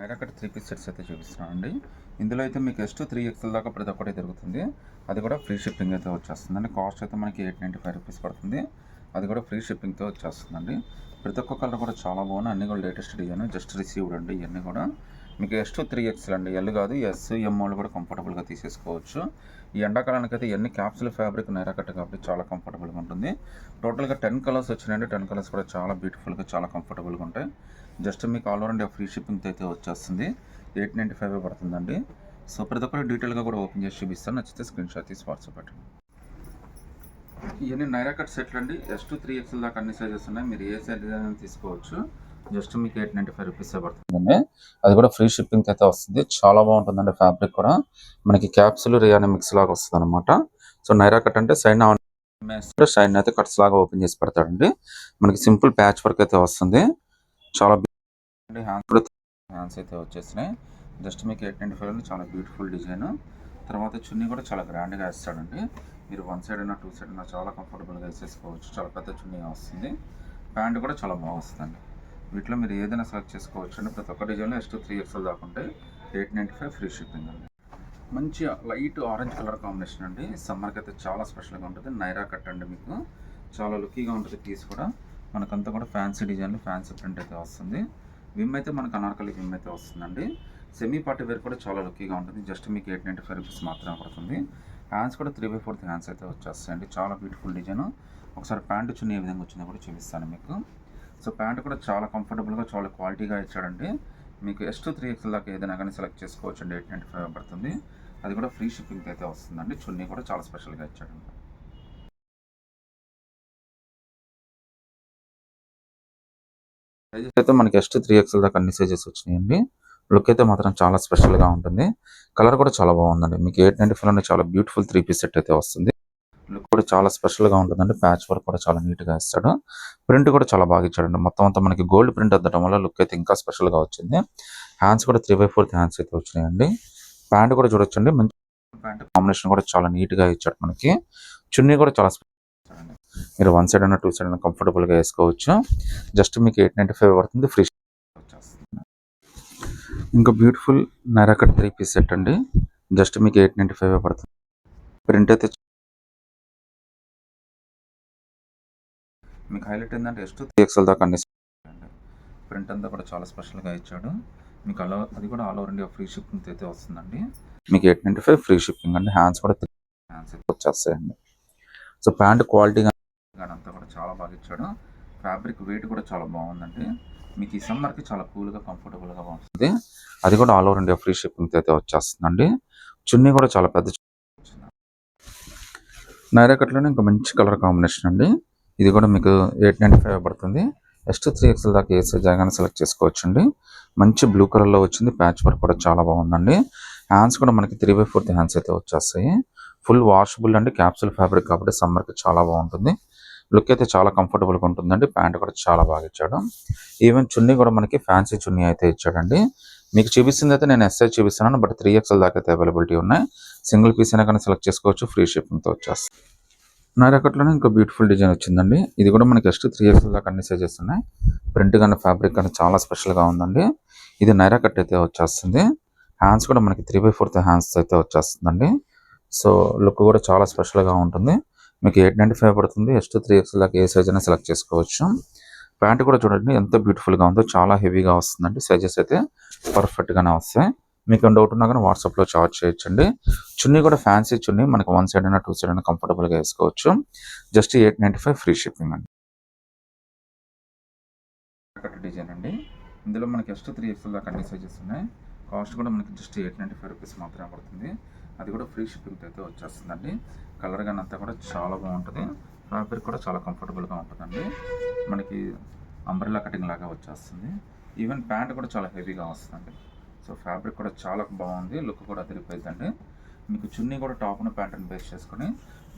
నైరాకట్ 3 piece sets అయితే చూపిస్తున్నానండి. ఇందులో అయితే మీకు S2 3XL దాకా ప్రతి ఒక్కటి దొరుకుతుంది. అది కూడా ఫ్రీ షిప్పింగ్ అయితే వచ్చేస్తుందండి. కాస్ట్ అయితే మనకి 895 రూపీస్ పడుతుంది. అది కూడా ఫ్రీ షిప్పింగ్తో వచ్చేస్తుందండి. ప్రతి ఒక్క కలర్ కూడా చాలా బాగున్నాయి. అన్నీ కూడా లేటెస్ట్ డిజైన్, జస్ట్ రిసీవ్డ్ అండి. ఇవన్నీ కూడా మీకు S2 3XL అండి. ఎల్ కాదు, ఎస్, ఎం వాళ్ళు కూడా కంఫర్టబుల్గా తీసేసుకోవచ్చు. ఈ ఎండాకాలానికి అయితే ఇవన్నీ క్యాప్సుల్ ఫ్యాబ్రిక్ నైరాకట్ కాబట్టి చాలా కంఫర్టబుల్గా ఉంటుంది. టోటల్గా 10 కలర్స్ వచ్చినాయండి. 10 కలర్స్ కూడా చాలా బ్యూటిఫుల్గా, చాలా కంఫర్టబుల్గా ఉంటాయి. జస్ట్ మీకు ఆల్ ఓవర్ ఇండియా ఫ్రీ షిప్పింగ్తో అయితే వచ్చేస్తుంది. 895 పడుతుందండి. సో ప్రతి ఒక్కరు డీటెయిల్గా కూడా ఓపెన్ చేసి చూపిస్తాను. నచ్చితే స్క్రీన్ షాట్ తీసి వాట్సాప్ పెట్టండి. ఇవన్నీ నైరాకట్ సెట్లు అండి. S2 3XL దాకా అన్ని సైజెస్ ఉన్నాయి. మీరు ఏ సైజ్ అయినా తీసుకోవచ్చు. జస్ట్ మీకు 895 రూపీస్ పడుతుందండి. అది కూడా ఫ్రీ షిప్పింగ్ అయితే వస్తుంది. చాలా బాగుంటుందండి. ఫ్యాబ్రిక్ కూడా మనకి క్యాప్సుల్ రియాని మిక్స్ లాగా వస్తుంది అనమాట. సో నైరాకట్ అంటే సైడ్ అయితే కట్స్ లాగా ఓపెన్ చేసి పెడతాడండి. మనకి సింపుల్ ప్యాచ్ వర్క్ అయితే వస్తుంది. చాలా హ్యాండ్స్ అయితే వచ్చేసినాయి. జస్ట్ మీకు 895 చాలా బ్యూటిఫుల్ డిజైన్. తర్వాత చున్నీ కూడా చాలా గ్రాండ్గా వేస్తాడండి. మీరు 1 సైడ్ అయినా 2 సైడ్ అయినా చాలా కంఫర్టబుల్గా వేసేసుకోవచ్చు. చాలా పెద్ద చున్నీ వస్తుంది. ప్యాంట్ కూడా చాలా బాగా వస్తుందండి. వీటిలో మీరు ఏదైనా సెలెక్ట్ చేసుకోవచ్చు అండి. ప్రతి ఒక్క డిజైన్లో S2 3XL దాకా ఉంటాయి. 895 ఫ్రీ షిప్పింగ్ అండి. మంచి లైట్ ఆరెంజ్ కలర్ కాంబినేషన్ అండి. సమ్మర్కి అయితే చాలా స్పెషల్గా ఉంటుంది. నైరాకట్ అండి. మీకు చాలా లుక్కీగా ఉంటుంది. పీస్ కూడా మనకంతా కూడా ఫ్యాన్సీ డిజైన్లు, ఫ్యాన్సీ ప్రింట్ అయితే వస్తుంది. విమ్ అయితే మనకు అనార్కలి విమ్ అయితే వస్తుందండి. సెమీ పార్టీ వేర్ కూడా చాలా లుక్కీగా ఉంటుంది. జస్ట్ మీకు 895 రూపీస్ మాత్రమే పడుతుంది. హ్యాండ్స్ కూడా 3/4 హ్యాండ్స్ అయితే వచ్చేస్తాయండి. చాలా బ్యూటిఫుల్ డిజైన్. ఒకసారి ప్యాంటు చున్నీ ఏ విధంగా వచ్చిందో కూడా చూపిస్తాను మీకు. సో ప్యాంట్ కూడా చాలా కంఫర్టబుల్గా, చాలా క్వాలిటీగా ఇచ్చాడండి. మీకు S2 3XL దాకా ఏదైనా కానీ సెలెక్ట్ చేసుకోవచ్చు అండి. 895 పడుతుంది. అది కూడా ఫ్రీ షిప్పింగ్ అయితే వస్తుందండి. చున్నీ కూడా చాలా స్పెషల్గా ఇచ్చాడండి. సైజెస్ అయితే మనకి S2 3XL దాకా అన్ని సైజెస్ వచ్చినాయండి. లుక్ అయితే మాత్రం చాలా స్పెషల్గా ఉంటుంది. కలర్ కూడా చాలా బాగుందండి. మీకు 895 చాలా బ్యూటిఫుల్ 3 పీస్ సెట్ అయితే వస్తుంది. లుక్ కూడా చాలా స్పెషల్గా ఉంటుందండి. ప్యాచ్ వర్క్ కూడా చాలా నీట్గా ఇస్తాడు. ప్రింట్ కూడా చాలా బాగా ఇచ్చాడండి. మొత్తం అంతా మనకి గోల్డ్ ప్రింట్ అద్దడం వల్ల లుక్ అయితే ఇంకా స్పెషల్గా వచ్చింది. హ్యాండ్స్ కూడా 3/4 హ్యాండ్స్ అయితే వచ్చినాయండి. ప్యాంట్ కూడా చూడొచ్చండి. మంచి ప్యాంట్ కాంబినేషన్ కూడా చాలా నీట్గా ఇచ్చాడు మనకి. చున్నీ కూడా చాలా మీరు 1 సైడ్ అయినా 2 సైడ్ అయినా కంఫర్టబుల్గా వేసుకోవచ్చు. జస్ట్ మీకు 895 పడుతుంది. ఫ్రీ వచ్చేస్తుంది. ఇంకా బ్యూటిఫుల్ నైరాకట్ 3 పీస్ సెట్ అండి. జస్ట్ మీకు 895 పడుతుంది. ప్రింట్ అయితే మీకు హైలైట్ ఏంటంటే S2 3XL దాకా అన్ని ప్రింట్ అంతా కూడా చాలా స్పెషల్గా ఇచ్చాడు. మీకు అది కూడా all over India free shipping అయితే వస్తుందండి. మీకు 895 ఫ్రీ షిప్పింగ్ అండి. హ్యాండ్స్ కూడా హ్యాండ్స్ అయితే వచ్చేస్తాయండి. సో ప్యాంట్ క్వాలిటీగా అంతా కూడా చాలా బాగా ఇచ్చాడు. ఫ్యాబ్రిక్ వెయిట్ కూడా చాలా బాగుందండి. మీకు ఈ సమ్మర్కి చాలా కూల్గా, కంఫర్టబుల్గా ఉంటుంది. అది కూడా all over India free shipping అయితే వచ్చేస్తుందండి. చున్నీ కూడా చాలా పెద్ద నైరాకట్లోనే ఇంకా మంచి కలర్ కాంబినేషన్ అండి. ఇది కూడా మీకు 895 పడుతుంది. S2 3XL దాకా ఏ సైజ్ అయినా సెలెక్ట్ చేసుకోవచ్చు అండి. మంచి బ్లూ కలర్లో వచ్చింది. ప్యాచ్ వర్క్ కూడా చాలా బాగుందండి. హ్యాండ్స్ కూడా మనకి 3/4 హ్యాండ్స్ అయితే వచ్చేస్తాయి. ఫుల్ వాషబుల్ అండి. క్యాప్సుల్ ఫ్యాబ్రిక్ కాబట్టి సమ్మర్కి చాలా బాగుంటుంది. లుక్ అయితే చాలా కంఫర్టబుల్గా ఉంటుందండి. ప్యాంట్ కూడా చాలా బాగా ఇచ్చాడు. ఈవెన్ చున్నీ కూడా మనకి ఫ్యాన్సీ చున్నీ అయితే ఇచ్చాడండి. మీకు చూపిస్తుంది అయితే నేను SI చూపిస్తున్నాను. బట్ 3XL దాకా అయితే అవైలబిలిటీ ఉన్నాయి. సింగిల్ పీస్ అయినా కానీ సెలెక్ట్ చేసుకోవచ్చు. ఫ్రీ షిప్పింగ్తో వచ్చేస్తుంది. నైరాకట్లోనే ఇంకో బ్యూటిఫుల్ డిజైన్ వచ్చిందండి. ఇది కూడా మనకి S2 3XL దాకా అన్ని సైజెస్ ఉన్నాయి. ప్రింట్ కానీ ఫ్యాబ్రిక్ కానీ చాలా స్పెషల్గా ఉందండి. ఇది నైరాకట్ అయితే వచ్చేస్తుంది. హ్యాండ్స్ కూడా మనకి 3/4 హ్యాండ్స్ అయితే వచ్చేస్తుందండి. సో లుక్ కూడా చాలా స్పెషల్గా ఉంటుంది. మీకు 895 పడుతుంది. S2 3XL దాకా ఏ సైజ్ అయినా సెలెక్ట్ చేసుకోవచ్చు. ప్యాంట్ కూడా చూడండి ఎంత బ్యూటిఫుల్గా ఉందో. చాలా హెవీగా వస్తుందండి. సైజెస్ అయితే పర్ఫెక్ట్గానే వస్తాయి. మీకు డౌట్ ఉన్నా కానీ వాట్సాప్లో చార్జ్ చేయొచ్చండి. చున్నీ కూడా ఫ్యాన్సీ చున్నీ. మనకి 1 సైడ్ అయినా 2 సైడ్ అయినా కంఫర్టబుల్గా వేసుకోవచ్చు. జస్ట్ 895 ఫ్రీ షిప్పింగ్ అండి. డిజైన్ అండి. ఇందులో మనకి S2 3XL దాకా అన్ని సైజెస్ ఉన్నాయి. కాస్ట్ కూడా మనకి జస్ట్ 895 రూపీస్ మాత్రమే పడుతుంది. అది కూడా ఫ్రీ షిప్పింగ్ అయితే వచ్చేస్తుందండి. కలర్ కానీ అంతా కూడా చాలా బాగుంటుంది. ఫ్యాబ్రిక్ కూడా చాలా కంఫర్టబుల్గా ఉంటుందండి. మనకి అంబ్రెల్లా కటింగ్ లాగా వచ్చేస్తుంది. ఈవెన్ ప్యాంట్ కూడా చాలా హెవీగా వస్తుందండి. సో ఫ్యాబ్రిక్ కూడా చాలా బాగుంది. లుక్ కూడా అదిరిపోయిందండి. మీకు చున్నీ కూడా టాప్ను ప్యాంట్ని బేస్ చేసుకుని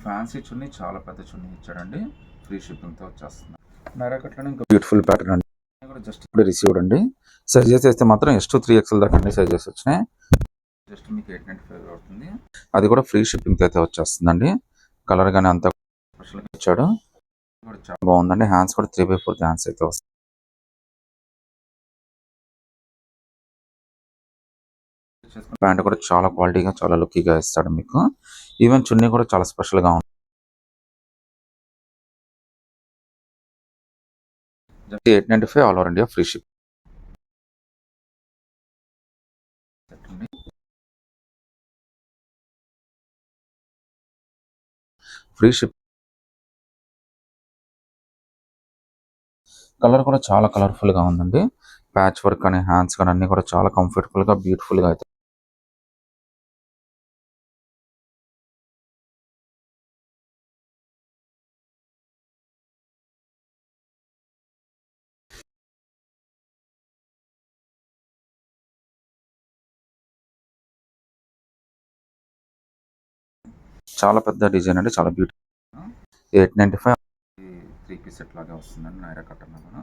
ఫ్యాన్సీ చున్నీ, చాలా పెద్ద చున్నీ ఇచ్చాడండి. ఫ్రీ షిప్పింగ్తో వచ్చేస్తుంది. నైరాకట్లోనే ఇంకా బ్యూటిఫుల్ ప్యాటర్న్ అండి. కూడా జస్ట్ ఇప్పుడు రిసీవ్డ్ అండి. సైజెస్ అయితే మాత్రం S2 3XL దాకా అన్ని సైజెస్ వచ్చినాయి. జస్ట్ మీకు 895 అవుతుంది. అది కూడా ఫ్రీ షిప్పింగ్తో అయితే వచ్చేస్తుందండి. కలర్ కానీ అంతా స్పెషల్గా ఇచ్చాడు. చాలా బాగుందండి. హ్యాండ్స్ కూడా 3/4 హ్యాండ్స్ అయితే వస్తాయి. ప్యాంట్ కూడా చాలా క్వాలిటీగా చాలా లుక్కీగా ఇస్తాడు మీకు. ఈవెన్ చున్నీ కూడా చాలా స్పెషల్గా ఉంటుంది. 895 all over India free ship. Free ship. Colour కూడా చాలా కలర్ఫుల్గా ఉందండి. ప్యాచ్ వర్క్ కానీ హ్యాండ్స్ కానీ అన్ని కూడా చాలా కంఫర్టబుల్గా బ్యూటిఫుల్గా అయితే చాలా పెద్ద డిజైన్ అండి, చాలా బ్యూటిఫుల్. 895 3 పీస్ సెట్ లాగా వస్తుందండి నైరా కట్టన్ కూడా.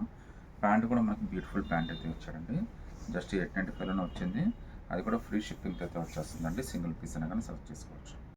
ప్యాంట్ కూడా మనకి బ్యూటిఫుల్ ప్యాంట్ అయితే వచ్చాడండి. జస్ట్ 895లోనే వచ్చింది. అది కూడా ఫ్రీ షిప్పింగ్ అయితే వచ్చేస్తుందండి. సింగిల్ పీస్ అయినా కానీ సెలెక్ట్ చేసుకోవచ్చు.